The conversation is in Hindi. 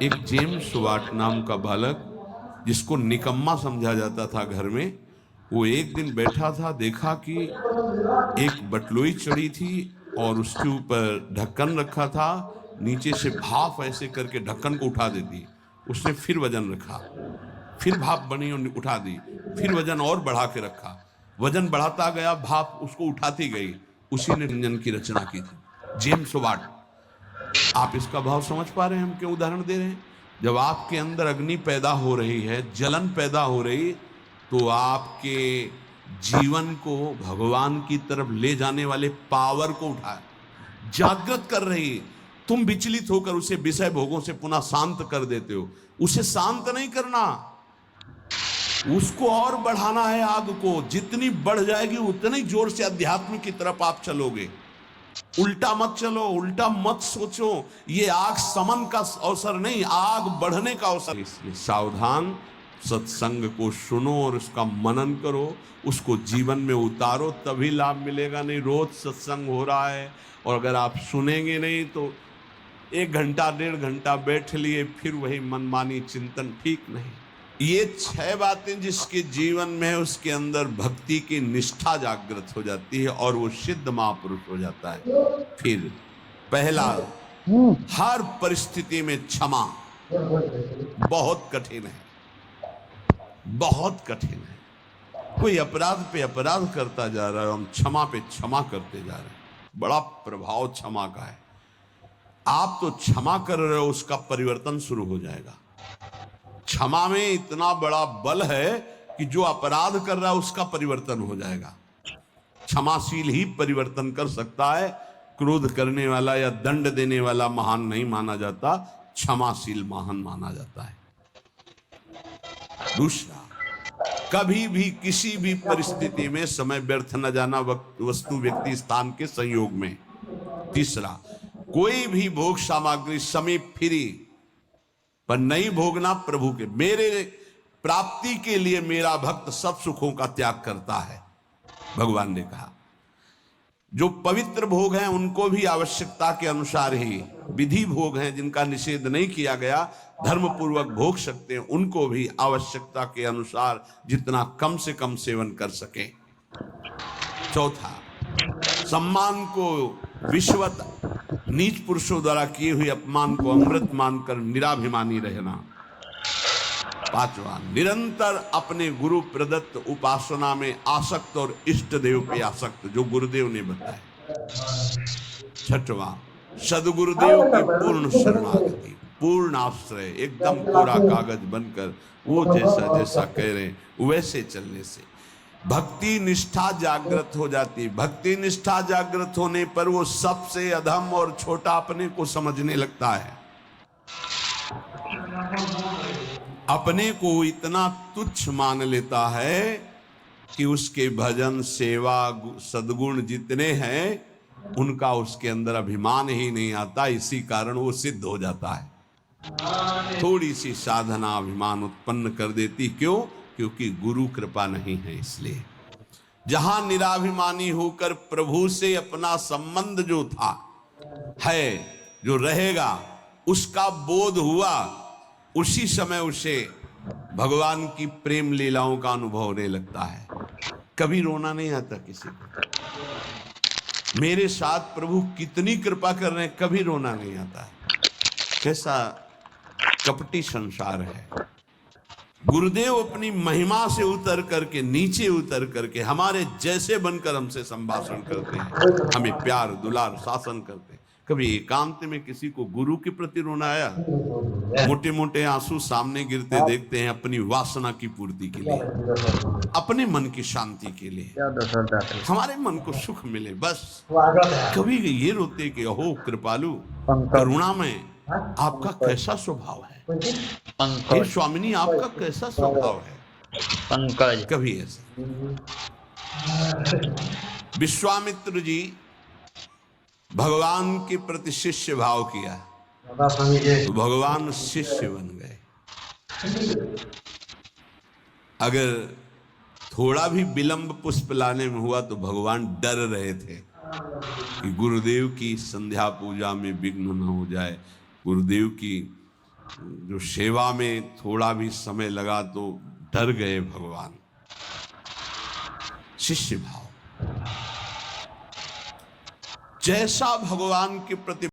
एक जेम्स वाट नाम का बालक, जिसको निकम्मा समझा जाता था घर में, वो एक दिन बैठा था, देखा कि एक बटलोई चढ़ी थी और उसके ऊपर ढक्कन रखा था, नीचे से भाप ऐसे करके ढक्कन को उठा देती। उसने फिर वजन रखा, फिर भाप बनी और उठा दी, फिर वजन और बढ़ा के रखा, वजन बढ़ाता गया, भाप उसको उठाती गई। उसी ने इंजन की रचना की थी, जेम्स वाट। आप इसका भाव समझ पा रहे हैं हम क्यों उदाहरण दे रहे हैं? जब आपके अंदर अग्नि पैदा हो रही है, जलन पैदा हो रही, तो आपके जीवन को भगवान की तरफ ले जाने वाले पावर को उठाए, जागृत कर रही है। तुम विचलित होकर उसे विषय भोगों से पुनः शांत कर देते हो। उसे शांत नहीं करना, उसको और बढ़ाना है। आग को जितनी बढ़ जाएगी उतनी जोर से अध्यात्म की तरफ आप चलोगे। उल्टा मत चलो, उल्टा मत सोचो। ये आग समन का अवसर नहीं, आग बढ़ने का अवसर। इसलिए सावधान, सत्संग को सुनो और उसका मनन करो, उसको जीवन में उतारो, तभी लाभ मिलेगा। नहीं रोज सत्संग हो रहा है और अगर आप सुनेंगे नहीं तो 1 घंटा 1.5 घंटा बैठ लिए, फिर वही मनमानी चिंतन, ठीक नहीं। ये 6 बातें जिसके जीवन में है, उसके अंदर भक्ति की निष्ठा जागृत हो जाती है और वो सिद्ध महापुरुष हो जाता है। फिर पहला, हर परिस्थिति में क्षमा। बहुत कठिन है, बहुत कठिन है। कोई अपराध पे अपराध करता जा रहा है, हम क्षमा पे क्षमा करते जा रहे हैं। बड़ा प्रभाव क्षमा का है। आप तो क्षमा कर रहे हो, उसका परिवर्तन शुरू हो जाएगा। क्षमा में इतना बड़ा बल है कि जो अपराध कर रहा है उसका परिवर्तन हो जाएगा। क्षमाशील ही परिवर्तन कर सकता है। क्रोध करने वाला या दंड देने वाला महान नहीं माना जाता, क्षमाशील महान माना जाता है। दूसरा, कभी भी किसी भी परिस्थिति में समय व्यर्थ न जाना, वस्तु व्यक्ति स्थान के संयोग में। तीसरा, कोई भी भोग सामग्री समीप फिरी पर नहीं भोगना प्रभु के। मेरे प्राप्ति के लिए मेरा भक्त सब सुखों का त्याग करता है, भगवान ने कहा। जो पवित्र भोग हैं उनको भी आवश्यकता के अनुसार ही, विधि भोग हैं जिनका निषेध नहीं किया गया, धर्म पूर्वक भोग सकते हैं, उनको भी आवश्यकता के अनुसार जितना कम से कम सेवन कर सके। चौथा, सम्मान को विश्वत नीच पुरुषों द्वारा किए हुए अपमान को अमृत मानकर निराभिमानी रहना। पांचवा, निरंतर अपने गुरु प्रदत्त उपासना में आसक्त और इष्ट देव पे आसक्त, जो गुरुदेव ने बताया। छठवां, सदगुरुदेव की पूर्ण शरणागति, पूर्ण आश्रय, एकदम कोरा कागज बनकर वो जैसा जैसा कह रहे हैं वैसे चलने से भक्ति निष्ठा जागृत हो जाती। भक्ति निष्ठा जागृत होने पर वो सबसे अधम और छोटा अपने को समझने लगता है। अपने को इतना तुच्छ मान लेता है कि उसके भजन सेवा सद्गुण जितने हैं उनका उसके अंदर अभिमान ही नहीं आता। इसी कारण वो सिद्ध हो जाता है। थोड़ी सी साधना अभिमान उत्पन्न कर देती। क्यों? क्योंकि गुरु कृपा नहीं है। इसलिए जहां निराभिमानी होकर प्रभु से अपना संबंध जो था है, जो रहेगा, उसका बोध हुआ, उसी समय उसे भगवान की प्रेम लीलाओं का अनुभव होने लगता है। कभी रोना नहीं आता किसी को। मेरे साथ प्रभु कितनी कृपा कर रहे हैं, कभी रोना नहीं आता। कैसा कपटी संसार है। गुरुदेव अपनी महिमा से उतर करके, नीचे उतर करके हमारे जैसे बनकर हमसे संभाषण करते हैं, हमें प्यार दुलार शासन करते हैं। कभी एकांत में किसी को गुरु के प्रति रोना आया? मोटे मोटे आंसू सामने गिरते देखते हैं अपनी वासना की पूर्ति के लिए, अपने मन की शांति के लिए, हमारे मन को सुख मिले, बस। कभी ये रोते कि अहो कृपालु करुणा में आपका कैसा स्वभाव है, हे स्वामिनी आपका कैसा स्वभाव है। पंकज कभी ऐसा। विश्वामित्र जी भगवान के प्रति शिष्य भाव किया तो भगवान शिष्य बन गए। अगर थोड़ा भी विलंब पुष्प लाने में हुआ तो भगवान डर रहे थे कि गुरुदेव की संध्या पूजा में विघ्न न हो जाए, गुरुदेव की जो सेवा में थोड़ा भी समय लगा तो डर गए भगवान। शिष्य भाव, जैसा भगवान के प्रति